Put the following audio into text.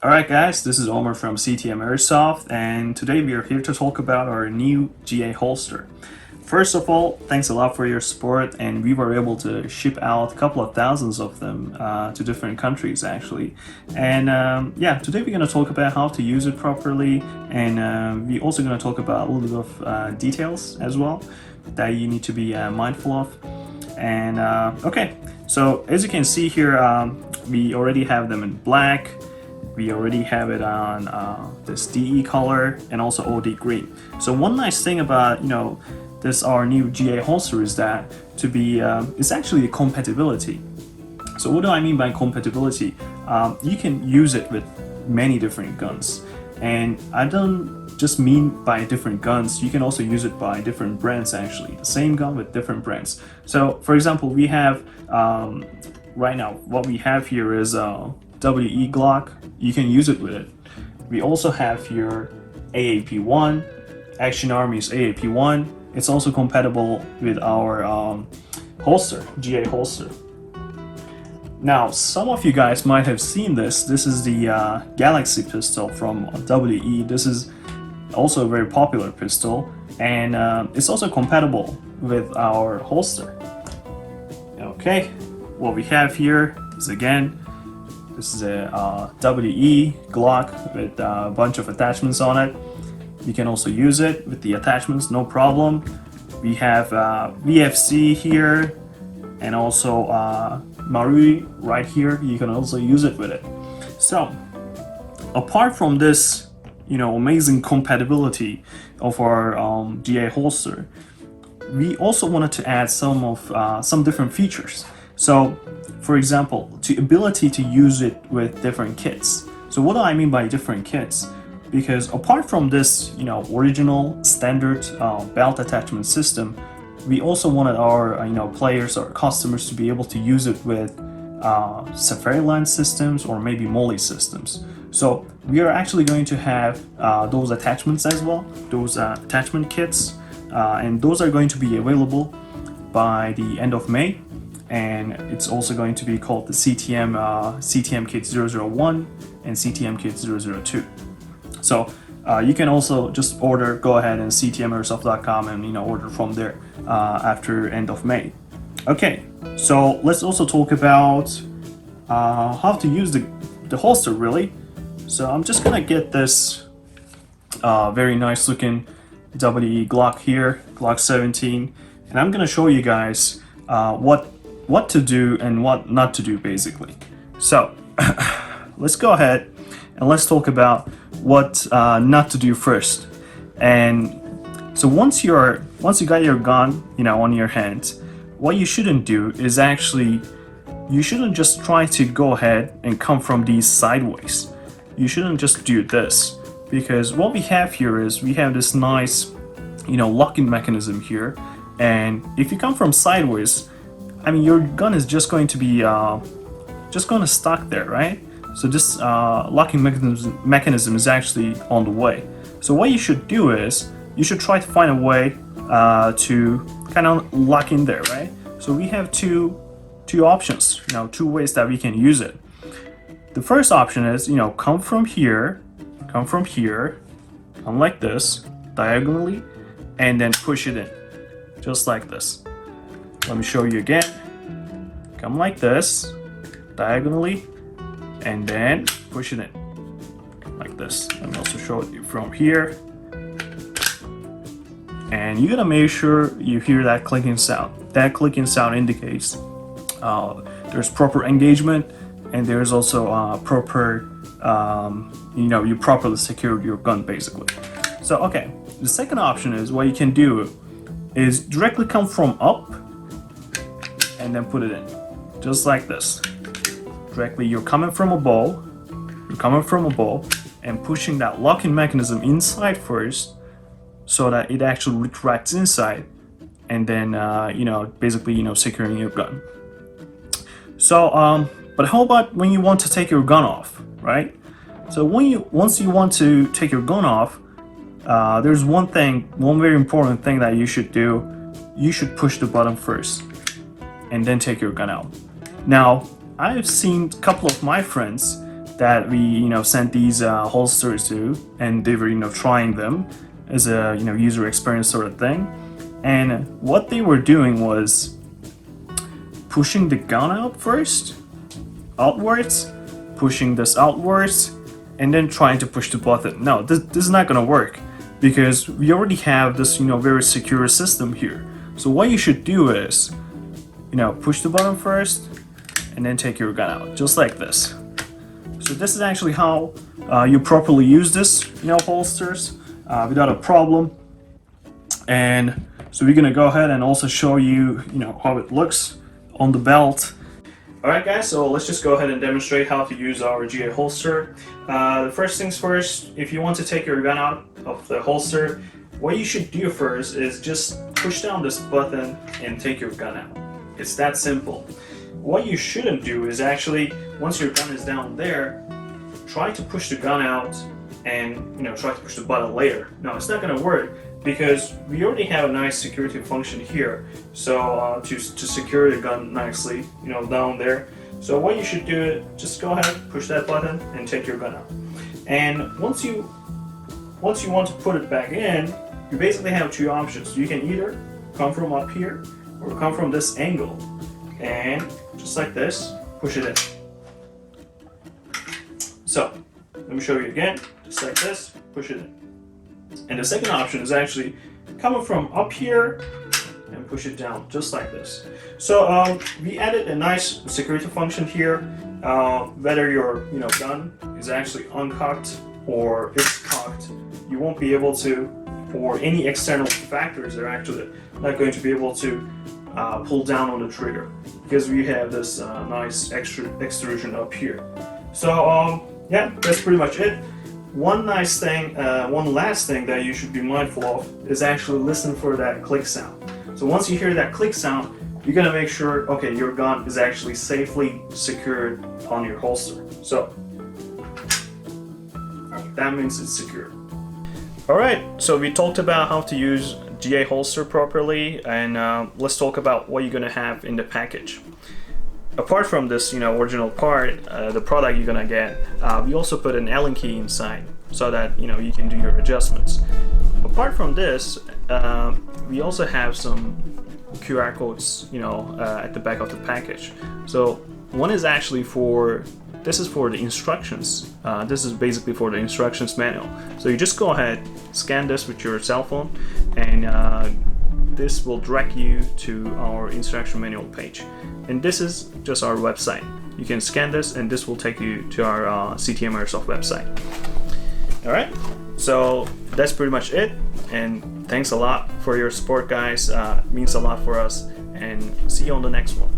Alright guys, this is Omar from CTM Airsoft, and today we are here to talk about our new GA holster. First of all, thanks a lot for your support, and we were able to ship out a couple of thousands of them to different countries actually. And yeah, today we're going to talk about how to use it properly, and we're also going to talk about a little bit of details as well that you need to be mindful of. And okay, so as you can see here, we already have them in black. We already have it on this DE color and also OD green. So one nice thing about this our new GA holster is that it's actually a compatibility. So what do I mean by compatibility? You can use it with many different guns, and I don't just mean by different guns. You can also use it by different brands actually. The same gun with different brands. So for example, we have right now what we have here is WE Glock. You can use it with it. We also have here AAP01, Action Army's AAP01. It's also compatible with our holster, GA holster. Now, some of you guys might have seen this. This is the Galaxy pistol from WE. This is also a very popular pistol, and it's also compatible with our holster. Okay, what we have here is this is a WE Glock with a bunch of attachments on it. You can also use it with the attachments, no problem. We have VFC here and also Marui right here. You can also use it with it. So apart from this, amazing compatibility of our GA holster, we also wanted to add some different features. So, for example, the ability to use it with different kits. So what do I mean by different kits? Because apart from this, original standard belt attachment system, we also wanted our players or customers to be able to use it with Safariland systems or maybe Molle systems. So we are actually going to have those attachments as well, those attachment kits, and those are going to be available by the end of May. And it's also going to be called the CTM Kit 001 and CTM Kit 002. So you can also just go ahead and ctmairsoft.com and order from there after end of May. Okay, so let's also talk about how to use the holster really. So I'm just gonna get this very nice looking WE Glock here, Glock 17, and I'm gonna show you guys what to do and what not to do basically. So let's go ahead and let's talk about what not to do first. And so once you got your gun on your hand, what you shouldn't do is you shouldn't just try to go ahead and come from these sideways. You shouldn't just do this, because what we have here is we have this nice locking mechanism here, and if you come from sideways, your gun is just going to be stuck there, right? So this locking mechanism is actually on the way. So what you should do is you should try to find a way to kind of lock in there, right? So we have two options, two ways that we can use it. The first option is come from here, come like this diagonally, and then push it in, just like this. Let me show you again. Come like this, diagonally, and then push it in, like this. Let me also show you from here. And you gotta make sure you hear that clicking sound. That clicking sound indicates there's proper engagement, and there's also proper, you properly secured your gun basically. So okay, the second option is what you can do is directly come from up and then put it in, just like this. Directly, you're coming from a ball, and pushing that locking mechanism inside first, so that it actually retracts inside, and then basically securing your gun. So but how about when you want to take your gun off, right? So once you want to take your gun off, there's one very important thing that you should do. You should push the button first and then take your gun out. Now, I've seen a couple of my friends that we sent these holsters to, and they were trying them as a user experience sort of thing. And what they were doing was pushing the gun out first, outwards, pushing this outwards, and then trying to push the button. No, this is not gonna work because we already have this very secure system here. So what you should do is push the button first and then take your gun out, just like this. So this is actually how you properly use this holsters without a problem. And so we're gonna go ahead and also show you how it looks on the belt. Alright guys, so let's just go ahead and demonstrate how to use our GA holster. The first things first, if you want to take your gun out of the holster, what you should do first is just push down this button and take your gun out. It's that simple. What you shouldn't do is actually, once your gun is down there, try to push the gun out and try to push the button later. No, it's not gonna work because we already have a nice security function here. So to secure the gun nicely, down there. So what you should do is just go ahead, push that button, and take your gun out. And once you want to put it back in, you basically have two options. You can either come from up here or come from this angle, and just like this, push it in. So let me show you again, just like this, push it in. And the second option is actually coming from up here and push it down, just like this. So we added a nice security function here. Whether your gun is actually uncocked or it's cocked, you won't be able to, or any external factors are actually not going to be able to pull down on the trigger because we have this nice extrusion up here. So yeah, that's pretty much it. One last thing that you should be mindful of is actually listen for that click sound. So once you hear that click sound, you're gonna make sure, okay, your gun is actually safely secured on your holster. So that means it's secure. Alright, so we talked about how to use GA holster properly, and let's talk about what you're gonna have in the package. Apart from this, original part, the product you're gonna get, we also put an Allen key inside so that you can do your adjustments. Apart from this, we also have some QR codes, at the back of the package. So one is actually this is for the instructions. This is basically for the instructions manual. So you just go ahead, scan this with your cell phone, and this will direct you to our instruction manual page. And this is just our website. You can scan this and this will take you to our CTM Airsoft website. Alright, so that's pretty much it. And thanks a lot for your support, guys. It means a lot for us. And see you on the next one.